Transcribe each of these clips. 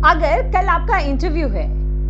अगर कल आपका इंटरव्यू है,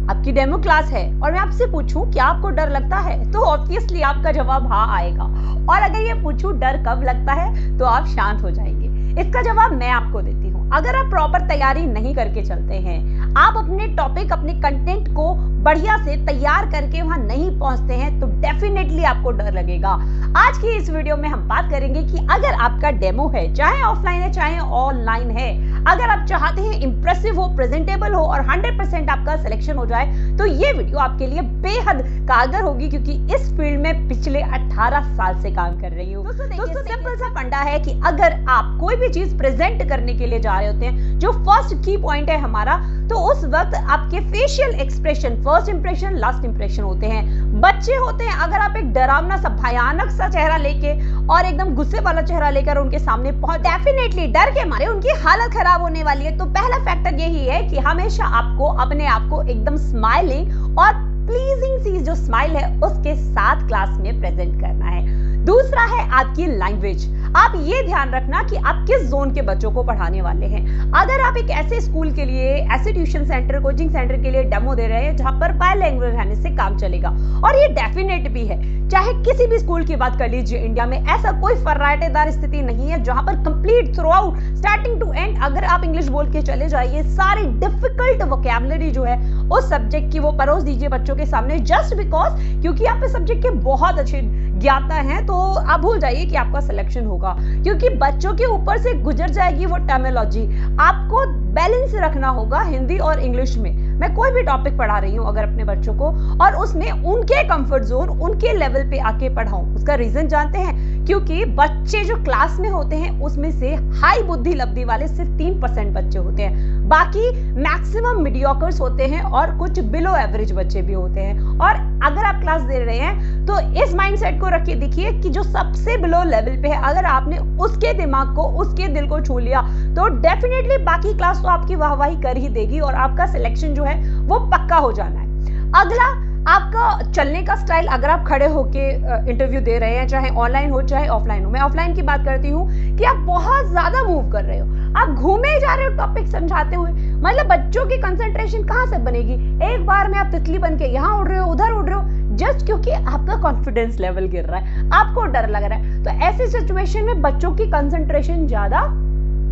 आपकी डेमो क्लास है और मैं आपसे पूछूं क्या आपको डर लगता है, तो ऑब्वियसली आपका जवाब हाँ आएगा। और अगर ये पूछूं डर कब लगता है, तो आप शांत हो जाएंगे। इसका जवाब मैं आपको देती हूँ। अगर आप प्रॉपर तैयारी नहीं करके चलते हैं, आप अपने टॉपिक, अपने कंटेंट को बढ़िया से तैयार करके वहां नहीं पहुंचते हैं, तो डेफिनेटली आपको डर लगेगा। आज की इस वीडियो में हम बात करेंगे कि अगर आपका डेमो है, चाहे ऑफलाइन है चाहे ऑनलाइन है, अगर आप चाहते हैं इंप्रेसिव हो, प्रेजेंटेबल हो और 100% आपका सिलेक्शन हो जाए, तो ये वीडियो आपके लिए बेहद कारगर होगी, क्योंकि इस फील्ड में पिछले 18 साल से काम कर रही हूँ। दोस्तों सिंपल सा फंडा है कि अगर आप कोई भी चीज प्रेजेंट करने के लिए जा रहे होते हैं, जो फर्स्ट की पॉइंट है हमारा, तो उस वक्त आपके facial expression, first impression, last impression होते हैं। बच्चे होते हैं, अगर आप एक डरावना सा, भयानक सा चेहरा लेके और एकदम गुस्से वाला चेहरा लेकर उनके सामने पहुंच, डेफिनेटली डर के मारे उनकी हालत खराब होने वाली है। तो पहला फैक्टर यही है कि हमेशा आपको अपने आप को एकदम स्माइलिंग और प्लीजिंग सी जो स्माइल है उसके साथ क्लास में प्रेजेंट करना है। दूसरा है आपकी लैंग्वेज। आप ये ध्यान रखना कि आप किस जोन के बच्चों को पढ़ाने वाले हैं। अगर आप एक ऐसे स्कूल के लिए, ऐसे ट्यूशन सेंटर, कोचिंग सेंटर के लिए डेमो दे रहे हैं जहां पर बायलैंग्वेज रहने से काम चलेगा, और ये डेफिनेट भी है, चाहे किसी भी स्कूल की बात कर लीजिए, इंडिया में ऐसा कोई फर्राटेदार स्थिति नहीं है जहां पर complete throughout, starting to end, अगर आप इंग्लिश बोल के चले जाइए, सारी डिफिकल्ट वोकैबुलरी जो है उस सब्जेक्ट की वो परोस दीजिए बच्चों के सामने, जस्ट बिकॉज क्योंकि आप इस सब्जेक्ट के बहुत अच्छे ज्ञाता हैं, तो आप भूल जाइए कि आपका सिलेक्शन होगा, क्योंकि बच्चों के ऊपर से गुजर जाएगी वो टर्मिनोलॉजी। आपको बैलेंस रखना होगा हिंदी और इंग्लिश में। मैं कोई भी टॉपिक पढ़ा रही हूँ अगर अपने बच्चों को, और उसमें उनके कंफर्ट जोन, उनके लेवल पे आके पढ़ाऊं, उसका रीजन जानते हैं? क्योंकि बच्चे जो क्लास में होते हैं उसमें से हाई बुद्धि लब्धि वाले सिर्फ 3% बच्चे होते हैं, बाकी मैक्सिमम मीडियोकर्स होते हैं और कुछ बिलो एवरेज बच्चे भी होते हैं। और अगर आप क्लास दे रहे हैं तो इस माइंडसेट को रखिए, देखिए कि जो सबसे बिलो लेवल पे है, अगर आपने उसके दिमाग को, उसके दिल को छू लिया, तो डेफिनेटली बाकी क्लास तो आपकी वाहवाही कर ही देगी और आपका सिलेक्शन जो है वो पक्का हो जाना है। अगला आपका चलने का स्टाइल। अगर आप खड़े होके इंटरव्यू दे रहे हैं, चाहे ऑनलाइन हो चाहे ऑफलाइन हो, मैं ऑफलाइन की बात करती हूँ, कि आप बहुत ज्यादा मूव कर रहे हो, आप घूमे जा रहे हो टॉपिक समझाते हुए, मतलब बच्चों की कंसंट्रेशन कहाँ से बनेगी? एक बार में आप तितली बन के यहाँ उड़ रहे हो, उधर उड़ रहे हो, जस्ट क्योंकि आपका कॉन्फिडेंस लेवल गिर रहा है, आपको डर लग रहा है। तो ऐसी सिचुएशन में बच्चों की कंसंट्रेशन ज्यादा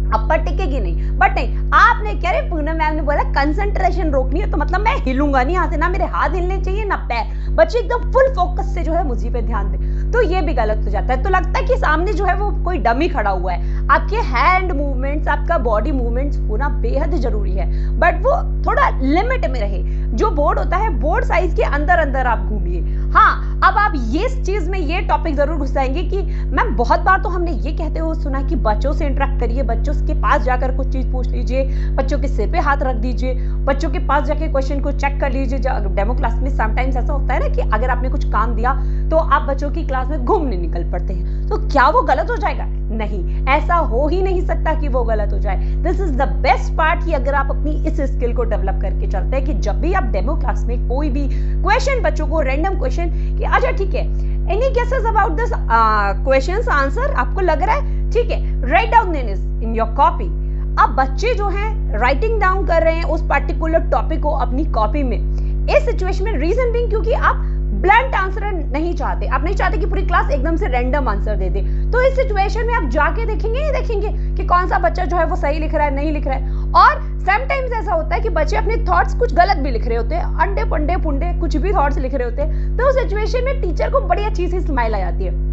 अब पर टिकेगी नहीं। बट नहीं, आपने क्या रे, पूनम मैम ने बोला कंसंट्रेशन रोकनी है, तो मतलब मैं हिलूंगा नहीं यहाँ से, ना मेरे हाथ हिलने चाहिए ना पैर, बच्चे एकदम फुल फोकस से जो है मुझे पे ध्यान दे, तो ये भी गलत हो जाता है। तो लगता है कि सामने जो है वो कोई डमी खड़ा हुआ है। आपके हैंड मूवमेंट्स, आपका बॉडी मूवमेंट्स होना बेहद जरूरी है, बट वो थोड़ा लिमिट में रहे। जो बोर्ड होता है, बोर्ड साइज के अंदर अंदर आप घूमिए। हाँ, अब आप ये चीज में ये टॉपिक जरूर घुसाएंगे कि मैम बहुत बार तो हमने ये कहते हुए सुना कि बच्चों से इंटरेक्ट करिए, बच्चों के पास जाकर कुछ चीज पूछ लीजिए, बच्चों के सिर पे हाथ रख दीजिए, बच्चों के पास जाके क्वेश्चन को चेक कर लीजिए। डेमो क्लास में समटाइम्स ऐसा होता है ना कि अगर आपने कुछ काम दिया तो आप बच्चों की क्लास में घूमने निकल पड़ते हैं, तो क्या वो गलत हो जाएगा? नहीं, ऐसा हो ही नहीं सकता कि वो गलत हो जाए। This is the best part कि अगर आप अपनी इस स्किल को डेवलप करके चलते हैं कि जब भी आप डेमो क्लास में कोई भी क्वेश्चन, बच्चों को रैंडम क्वेश्चन कि अच्छा ठीक है, any guesses about this questions answer, आपको लग रहा है ठीक है, write down in your copy. अब बच्चे जो हैं राइटिंग डाउन कर रहे हैं उस पर्टिकुलर टॉपिक को अपनी कॉपी में। इस सिचुएशन में रीजन बीइंग क्योंकि आप ब्लंट आंसर नहीं चाहते, आप नहीं चाहते कि पूरी क्लास एकदम से रैंडम आंसर दे दे। तो इस सिचुएशन में आप जाके देखेंगे ही देखेंगे कि कौन सा बच्चा जो है वो सही लिख रहा है, नहीं लिख रहा है। और समटाइम्स ऐसा होता है कि बच्चे अपने थॉट्स कुछ गलत भी लिख रहे होते हैं, अंडे पंडे पुंडे कुछ भी थॉट्स लिख रहे होते हैं। तो उस सिचुएशन में टीचर को बड़ी अच्छी सी स्माइल आ जाती है।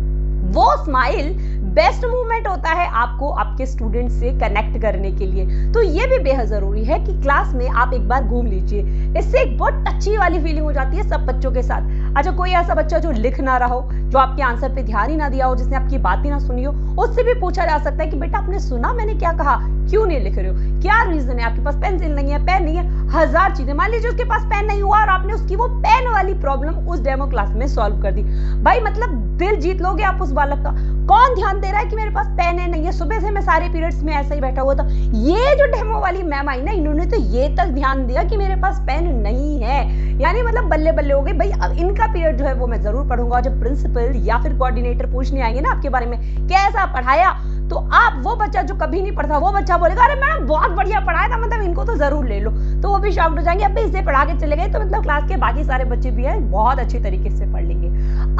वो स्माइल बेस्ट मूवमेंट होता है आपको आपके स्टूडेंट से कनेक्ट करने के लिए। तो ये भी बेहद जरूरी है कि क्लास में आप एक बार घूम लीजिए, इससे एक बहुत टची वाली फीलिंग हो जाती है सब बच्चों के साथ। अच्छा, कोई ऐसा बच्चा जो लिख ना रहा हो, जो आपके आंसर पे ध्यान ही ना दिया हो, जिसने आपकी बात ही ना सुनी हो, उससे भी पूछा जा सकता है कि बेटा आपने सुना मैंने क्या कहा, क्यों नहीं लिख रहे हो, क्या रीजन है? आपके पास पेंसिल नहीं है, पेन नहीं है, हजार चीजें। मान लीजिए उसके पास पेन नहीं हुआ और आपने उसकी वो पेन वाली प्रॉब्लम उस डेमो क्लास में सॉल्व कर दी, भाई मतलब दिल जीत लोगे आप उस बालक का। कौन ध्यान दे रहा है कि मेरे पास पेन है नहीं है? सुबह से मैं सारे पीरियड्स में ऐसा ही बैठा हुआ था। ये जो डेमो वाली मैम आई ना, इन्होंने तो ये तक ध्यान दिया कि मेरे पास पेन नहीं है, यानी मतलब बल्ले बल्ले हो गई भाई। अब इनका पीरियड जो है वो मैं जरूर पढ़ूंगा। जब प्रिंसिपल या फिर कोऑर्डिनेटर पूछने आएंगे ना आपके बारे में कैसा पढ़ाया, तो आप वो बच्चा जो कभी नहीं पढ़ता, वो बच्चा बोलेगा अरे मैडम बहुत बढ़िया पढ़ाया था, मतलब इनको तो जरूर ले लो, तो वो भी शॉक्ड हो जाएंगे, अब इसे पढ़ा के चले गए तो मतलब क्लास के बाकी सारे बच्चे भी है बहुत अच्छी तरीके से पढ़ लेंगे।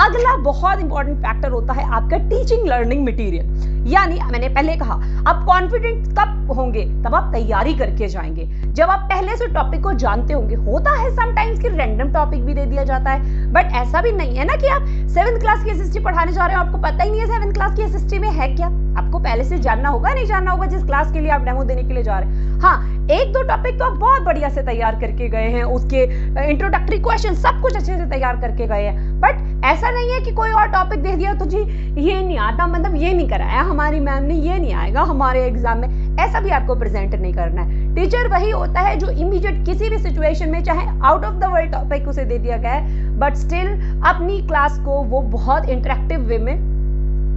अगला बहुत इंपॉर्टेंट फैक्टर होता है आपका टीचिंग लर्निंग मटेरियल। यानी मैंने पहले कहा आप कॉन्फिडेंट कब होंगे, तब आप तैयारी करके जाएंगे, जब आप पहले से टॉपिक को जानते होंगे। होता है समटाइम्स कि रैंडम टॉपिक भी दे दिया जाता है, बट ऐसा भी नहीं है ना कि आप 7th क्लास की एसएसटी पढ़ाने जा रहे हो, आपको पता ही नहीं है 7th क्लास की एसएसटी में है क्या। आपको पहले से जानना होगा, नहीं जानना होगा जिस क्लास के लिए आप डेमो देने के लिए जा रहे हैं। हाँ, एक दो टॉपिक तो आप बहुत बढ़िया से तैयार करके गए हैं, उसके इंट्रोडक्टरी क्वेश्चन सब कुछ अच्छे से तैयार करके गए हैं, बट ऐसा नहीं है कि कोई और टॉपिक दे दिया तो जी ये नहीं आता, मतलब ये नहीं कराया हमारी मैम ने, ये नहीं आएगा हमारे एग्जाम में, ऐसा भी आपको प्रेजेंट नहीं करना है। टीचर वही होता है जो इमीडिएट किसी भी सिचुएशन में, चाहे out of the world topic उसे दे दिया गया है, बट स्टिल अपनी क्लास को वो बहुत इंटरेक्टिव वे में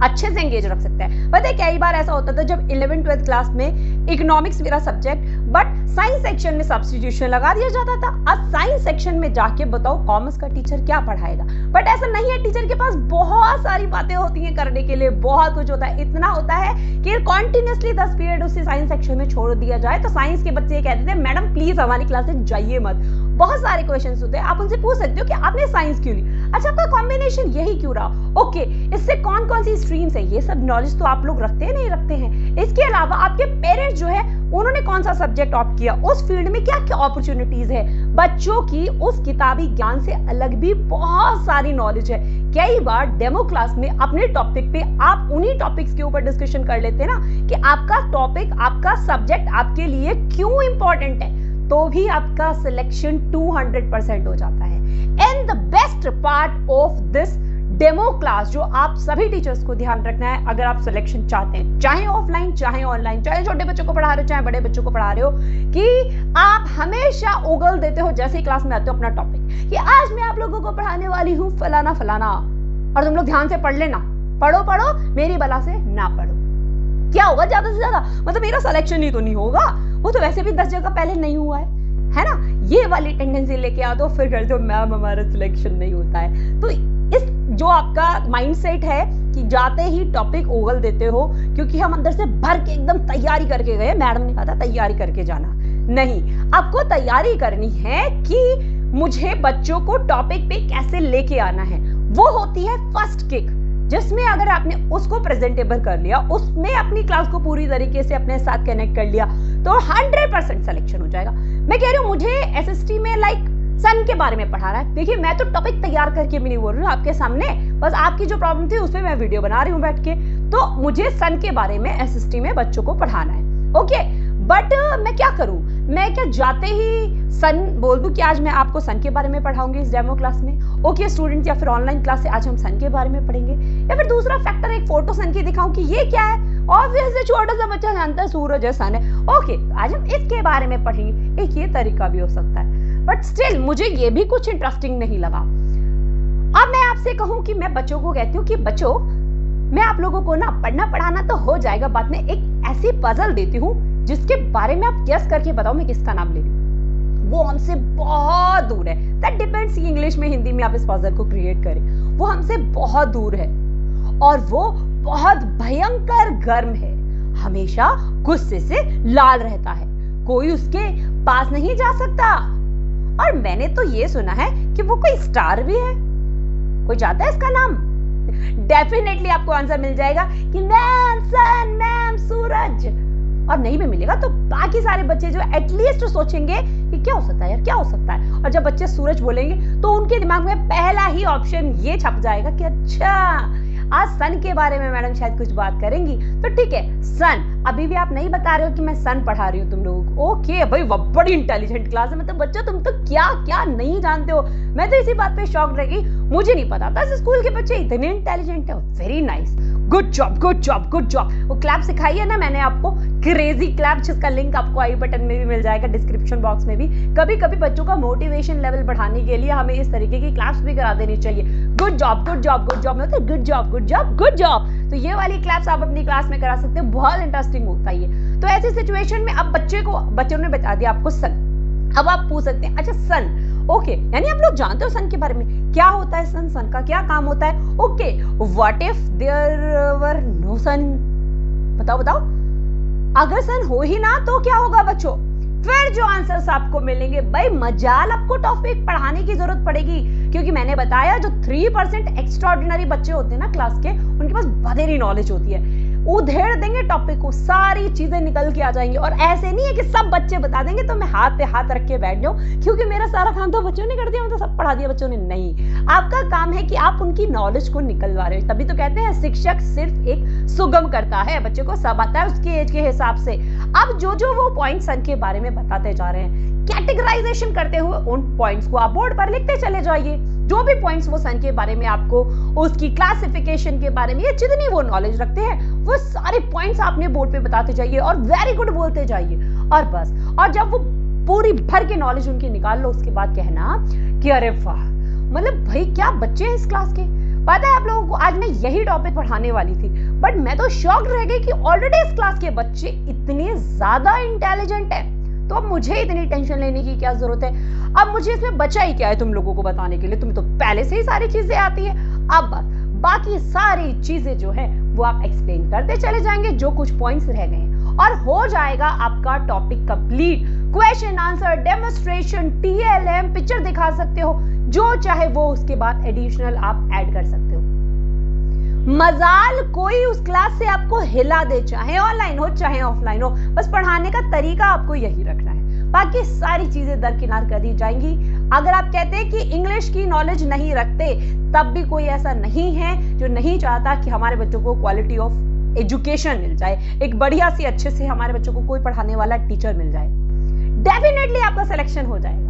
अच्छे से एंगेज रख सकता है। पता है कई बार ऐसा होता था जब 11th 12th क्लास में इकोनॉमिक्स मेरा सब्जेक्ट, बट साइंस सेक्शन में सब्स्टिट्यूशन लगा दिया जाता था। अब साइंस सेक्शन में जाके बताओ कॉमर्स का टीचर क्या पढ़ाएगा, बट ऐसा नहीं है, टीचर के पास बहुत सारी बातें होती हैं करने के लिए, बहुत कुछ होता है। इतना होता है कि कॉन्टिन्यूसली 10 पीरियड उसे साइंस सेक्शन में छोड़ दिया जाए तो साइंस के बच्चे कहते थे मैडम प्लीज हमारी क्लास से जाइए मत। बहुत सारे क्वेश्चंस होते हैं, आप उनसे पूछ सकते हो कि आपने साइंस क्यों ली, अच्छा आपका कॉम्बिनेशन यही क्यों रहा, ओके इससे कौन कौन सी स्ट्रीम्स है, ये सब नॉलेज तो आप लोग रखते हैं नहीं रखते हैं। इसके अलावा आपके पेरेंट्स जो है उन्होंने कौन सा सब्जेक्ट ऑप्ट किया, उस फील्ड में क्या क्या अपॉर्चुनिटीज है, बच्चों की उस किताबी ज्ञान से अलग भी बहुत सारी नॉलेज है। कई बार डेमो क्लास में अपने टॉपिक पे आप उन्हीं टॉपिक्स के ऊपर डिस्कशन कर लेते हैं ना कि आपका टॉपिक, आपका सब्जेक्ट आपके लिए क्यों इंपॉर्टेंट है, तो भी आपका सिलेक्शन 200% हो जाता है। And the best part of this demo class जो आप सभी टीचर्स को ध्यान रखना है अगर आप सिलेक्शन चाहते हैं, चाहे ऑफलाइन चाहे ऑनलाइन, चाहे छोटे बच्चों को पढ़ा रहे हो चाहे बड़े बच्चों को पढ़ा रहे हो, कि आप हमेशा उगल देते हो जैसे ही क्लास में आते हो अपना टॉपिक कि आज मैं आप लोगों को पढ़ाने वाली हूँ फलाना फलाना, और तुम लोग ध्यान से पढ़ लेना, पढ़ो पढ़ो मेरी बला से ना पढ़ो। क्या होगा ज्यादा से ज्यादा, मतलब मेरा सिलेक्शन ही तो नहीं होगा, वो तो वैसे भी 10 जगह पहले नहीं हुआ है ना, ये वाली टेंडेंसी लेके आ दो, फिर कर दो मैम हमारा सिलेक्शन नहीं होता है। तो इस जो आपका माइंडसेट है कि जाते ही टॉपिक उगल देते हो क्योंकि हम अंदर से भर के एकदम तैयारी करके गए, मैडम ने कहा था तैयारी करके जाना, नहीं, आपको तैयारी करनी है कि मुझे बच्चों को टॉपिक पे कैसे लेके आना है। वो होती है फर्स्ट किक, जिसमें अगर आपने उसको प्रेजेंटेबल कर लिया, उसमें अपनी क्लास को पूरी तरीके से अपने साथ कनेक्ट कर लिया तो 100% सिलेक्शन हो जाएगा। मैं कह रही हूँ मुझे एसएसटी में सन के बारे में पढ़ा रहा है, देखिए मैं तो टॉपिक तैयार करके भी नहीं बोल रही हूँ आपके सामने, बस आपकी जो प्रॉब्लम थी उस पर मैं वीडियो बना रही हूँ बैठ के, तो मुझे सन के बारे में एसएसटी में बच्चों को पढ़ाना है, ओके। बट मैं क्या करूं, मैं क्या जाते ही सन बोल दूं कि आज मैं आपको सन के बारे में पढ़ाऊंगी इस डेमो क्लास में, ओके स्टूडेंट, या फिर ऑनलाइन क्लास से आज हम सन के बारे में पढ़ेंगे, या फिर दूसरा फैक्टर एक फोटो सन की दिखाऊं कि ये क्या है, ऑब्वियसली छोटा सा बच्चा जानता है सूरज है सन है, ओके आज हम इसके बारे में पढ़ेंगे, एक ये तरीका भी हो सकता है। बट स्टिल मुझे ये भी कुछ इंटरेस्टिंग नहीं लगा। अब मैं आपसे कहूं कि मैं बच्चों को कहती हूँ कि बच्चों मैं आप लोगों को ना पढ़ना पढ़ाना तो हो जाएगा, बाद में एक ऐसी पजल देती हूँ जिसके बारे में आप गेस करके बताओ मैं किसका नाम ले रही हूँ, वो हमसे बहुत दूर है, दैट डिपेंड्स इंग्लिश में हिंदी में आप इस पजल को क्रिएट करें, वो हमसे बहुत दूर है और वो बहुत भयंकर गर्म है, हमेशा गुस्से से लाल रहता है, कोई उसके पास नहीं जा सकता, और मैंने तो ये सुना है कि वो कोई स्टार भी है, कोई जानता है इसका नाम? डेफिनेटली आपको आंसर मिल जाएगा कि मैम सन, मैम सूरज, और नहीं भी मिलेगा तो बाकी सारे बच्चे जो एटलीस्ट सोचेंगे कि क्या हो सकता है यार, क्या हो सकता है, और जब बच्चे सूरज बोलेंगे तो उनके दिमाग में पहला ही ऑप्शन ये छप जाएगा कि अच्छा आज सन के बारे में मैडम शायद कुछ बात करेंगी, तो ठीक है सन, अभी भी आप नहीं बता रहे हो कि मैं सन पढ़ा रही हूँ तुम लोगों को, ओके भाई वो बड़ी इंटेलिजेंट क्लास है, मतलब बच्चों तुम तो क्या क्या नहीं जानते हो, मैं तो इसी बात पे शॉक्ड रह गई, मुझे नहीं पता था स्कूल के बच्चे इतने इंटेलिजेंट है, very nice, good job good job good job. वो क्लैप सिखाई है ना मैंने आपको, क्रेजी क्लैप, जिसका लिंक आपको आई बटन में भी मिल जाएगा, डिस्क्रिप्शन बॉक्स में भी। कभी कभी बच्चों का मोटिवेशन लेवल बढ़ाने के लिए हमें इस तरीके की क्लैप्स भी करा देनी चाहिए, good job good job good job, मतलब good job good job good job, तो ये वाली क्लैप्स आप अपनी क्लास में करा सकते हैं, बहुत इंटरेस्टिंग होता है ये। तो ऐसी सिचुएशन में अब बच्चों ने बता दिया आपको सन, अब आप पूछ सकते हैं अच्छा सन, ओके यानी आप लोग जानते हो सन के बारे में, क्या होता है सन, सन का क्या काम होता है, okay what if there were no sun, बताओ बताओ, अगर सन हो ही ना तो क्या होगा बच्चों? फिर जो आंसर्स आपको मिलेंगे भाई मजाल आपको टॉपिक पढ़ाने की जरूरत पड़ेगी, क्योंकि मैंने बताया जो 3% एक्स्ट्राऑर्डिनरी बच्चे होते हैं ना क्लास के, उनके पास बधेरी नॉलेज होती है, उधेड़ देंगे टॉपिक को, सारी चीजें निकल के आ जाएंगी। और ऐसे नहीं है कि सब बच्चे बता देंगे तो मैं हाथ पे हाथ रख के बैठ जाऊं क्योंकि मेरा सारा काम तो बच्चों ने कर दिया, मतलब सब पढ़ा दिया बच्चों ने। नहीं, आपका काम है कि आप उनकी नॉलेज को निकलवा रहे हो। तभी तो कहते हैं शिक्षक सिर्फ एक सुगम करता है, बच्चे को सब आता है उसकी एज के हिसाब से। अब जो जो वो पॉइंट्स के बारे में बताते जा रहे हैं, कैटेगराइजेशन करते हुए उन पॉइंट्स को आप बोर्ड पर लिखते चले जाइए। जो भी पॉइंट्स वो सन के बारे में आपको, उसकी क्लासिफिकेशन के बारे में, ये जितनी वो नॉलेज रखते हैं वो सारे पॉइंट्स आपने बोर्ड पे बताते जाइए और वेरी गुड बोलते जाइए और बस। और जब वो पूरी भर के नॉलेज उनकी निकाल लो, उसके बाद कहना कि अरे वाह, मतलब भाई क्या बच्चे हैं इस क्लास के। पता है आप लोगों को आज मैं यही टॉपिक पढ़ाने वाली थी, बट मैं तो शॉक्ड रह गई कि ऑलरेडी इस क्लास के बच्चे इतने ज्यादा इंटेलिजेंट हैं, तो अब मुझे इतनी टेंशन लेने की क्या जरूरत है? अब मुझे इसमें बचा ही क्या है तुम लोगों को बताने के लिए, तुम तो पहले से ही सारी चीजें आती है। अब बाकी सारी चीजें जो है वो आप एक्सप्लेन करते चले जाएंगे, जो कुछ पॉइंट्स रह गए और हो जाएगा आपका topic complete. Question answer, demonstration, TLM, picture दिखा सकते हो, जो चाहे वो उसके बाद एडिशनल आप ऐड कर सकते हो। मजाल कोई उस क्लास से आपको हिला दे, चाहे ऑनलाइन हो चाहे ऑफलाइन हो, बस पढ़ाने का तरीका आपको यही रखना है, बाकी सारी चीजें दरकिनार कर दी जाएंगी। अगर आप कहते हैं कि इंग्लिश की नॉलेज नहीं रखते, तब भी कोई ऐसा नहीं है जो नहीं चाहता कि हमारे बच्चों को क्वालिटी ऑफ एजुकेशन मिल जाए, एक बढ़िया सी अच्छे से हमारे बच्चों को कोई पढ़ाने वाला टीचर मिल जाए। डेफिनेटली आपका सिलेक्शन हो जाएगा।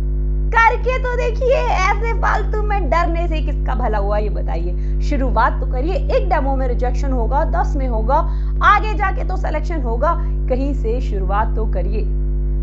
करके तो देखिए, ऐसे फालतू में डरने से किसका भला हुआ ये बताइए। शुरुआत तो करिए, एक डेमो में रिजेक्शन होगा, 10 में होगा, आगे जाके तो सिलेक्शन होगा, कहीं से शुरुआत तो करिए।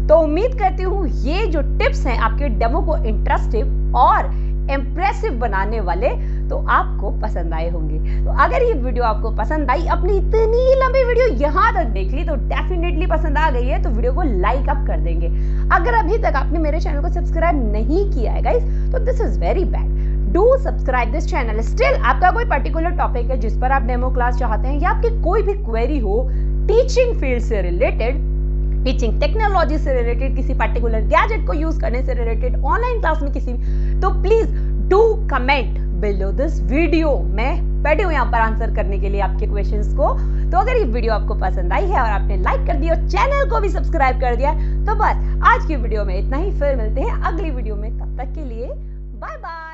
तो उम्मीद करती हूँ ये जो टिप्स हैं आपके डेमो को इंटरेस्टिव और इंप्रेसिव बनाने वाले तो आपको पसंद आए होंगे। तो अगर ये वीडियो आपको पसंद आई, अपनी इतनी लंबी वीडियो यहां तक देख ली तो डेफिनेटली पसंद आ गई है तो वीडियो को लाइक अप कर देंगे। अगर अभी तक आपने मेरे चैनल को सब्सक्राइब नहीं किया है गाइस, तो this is very bad, do subscribe this channel. Still आपका कोई पर्टिकुलर टॉपिक है जिस पर आप डेमो क्लास चाहते हैं, या आपकी कोई भी क्वेरी हो टीचिंग फील्ड से रिलेटेड, टीचिंग टेक्नोलॉजी से रिलेटेड, किसी पर्टिकुलर गैजेट को यूज करने से रिलेटेड, ऑनलाइन क्लास में किसी, तो please do comment below this video. मैं बैठी हूं यहाँ पर आंसर करने के लिए आपके क्वेश्चंस को। तो अगर ये वीडियो आपको पसंद आई है और आपने लाइक कर दिया और चैनल को भी सब्सक्राइब कर दिया, तो बस आज की वीडियो में इतना ही। फिर मिलते हैं अगली वीडियो में, तब तक के लिए बाय बाय।